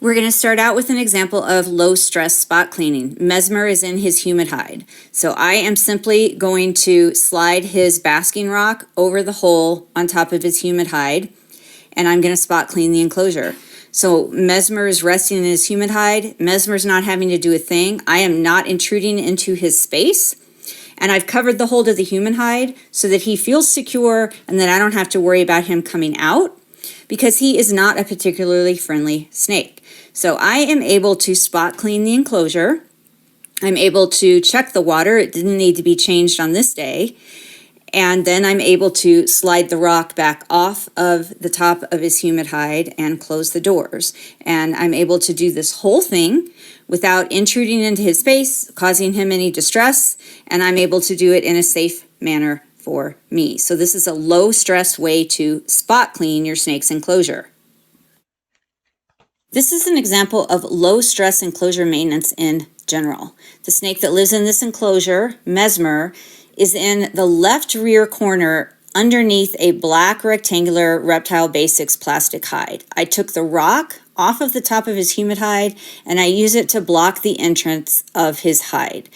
We're going to start out with an example of low stress spot cleaning. Mesmer is in his humid hide. So I am simply going to slide his basking rock over the hole on top of his humid hide, and I'm going to spot clean the enclosure. So Mesmer is resting in his humid hide. Mesmer's not having to do a thing. I am not intruding into his space. And I've covered the hold of the human hide so that he feels secure and that I don't have to worry about him coming out, because he is not a particularly friendly snake. So I am able to spot clean the enclosure. I'm able to check the water. It didn't need to be changed on this day. And then I'm able to slide the rock back off of the top of his humid hide and close the doors. And I'm able to do this whole thing without intruding into his space, causing him any distress, and I'm able to do it in a safe manner for me. So this is a low stress way to spot clean your snake's enclosure. This is an example of low stress enclosure maintenance in general. The snake that lives in this enclosure, Mesmer, is in the left rear corner underneath a black rectangular Reptile Basics plastic hide. I took the rock off of the top of his humid hide and I use it to block the entrance of his hide.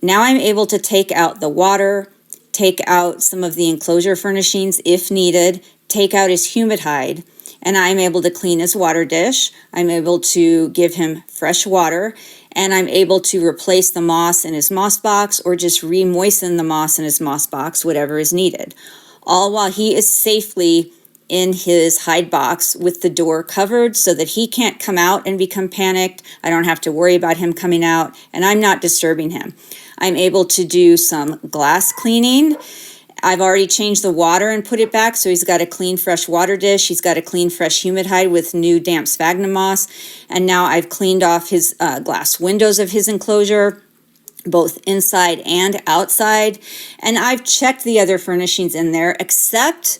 Now I'm able to take out the water, take out some of the enclosure furnishings if needed, take out his humid hide, and I'm able to clean his water dish. I'm able to give him fresh water, and I'm able to replace the moss in his moss box or just re-moisten the moss in his moss box, whatever is needed. All while he is safely in his hide box with the door covered so that he can't come out and become panicked. I don't have to worry about him coming out, and I'm not disturbing him. I'm able to do some glass cleaning. I've already changed the water and put it back, so he's got a clean, fresh water dish. He's got a clean, fresh humid hide with new damp sphagnum moss. And now I've cleaned off his glass windows of his enclosure, both inside and outside. And I've checked the other furnishings in there except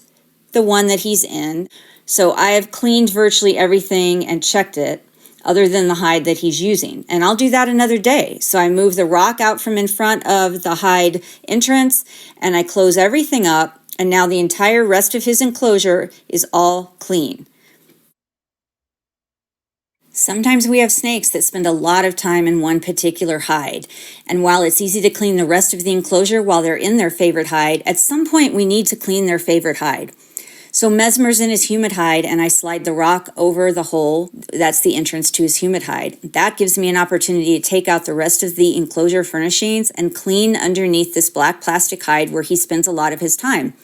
the one that he's in. So I have cleaned virtually everything and checked it, other than the hide that he's using. And I'll do that another day. So I move the rock out from in front of the hide entrance and I close everything up, and now the entire rest of his enclosure is all clean. Sometimes we have snakes that spend a lot of time in one particular hide, and while it's easy to clean the rest of the enclosure while they're in their favorite hide, at some point we need to clean their favorite hide. So Mesmer's in his humid hide and I slide the rock over the hole. That's the entrance to his humid hide. That gives me an opportunity to take out the rest of the enclosure furnishings and clean underneath this black plastic hide where he spends a lot of his time.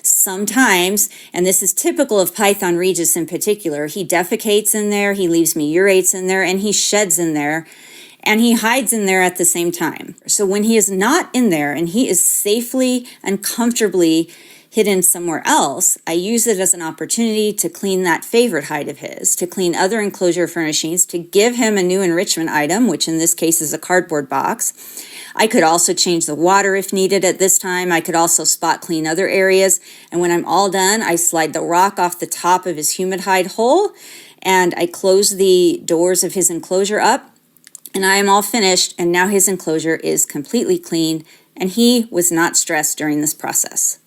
Sometimes, and this is typical of Python Regis in particular, he defecates in there, he leaves me urates in there, and he sheds in there, and he hides in there at the same time. So when he is not in there and he is safely and comfortably hidden somewhere else, I use it as an opportunity to clean that favorite hide of his, to clean other enclosure furnishings, to give him a new enrichment item, which in this case is a cardboard box. I could also change the water if needed at this time. I could also spot clean other areas. And when I'm all done, I slide the rock off the top of his humid hide hole and I close the doors of his enclosure up, and I am all finished, and now his enclosure is completely clean and he was not stressed during this process.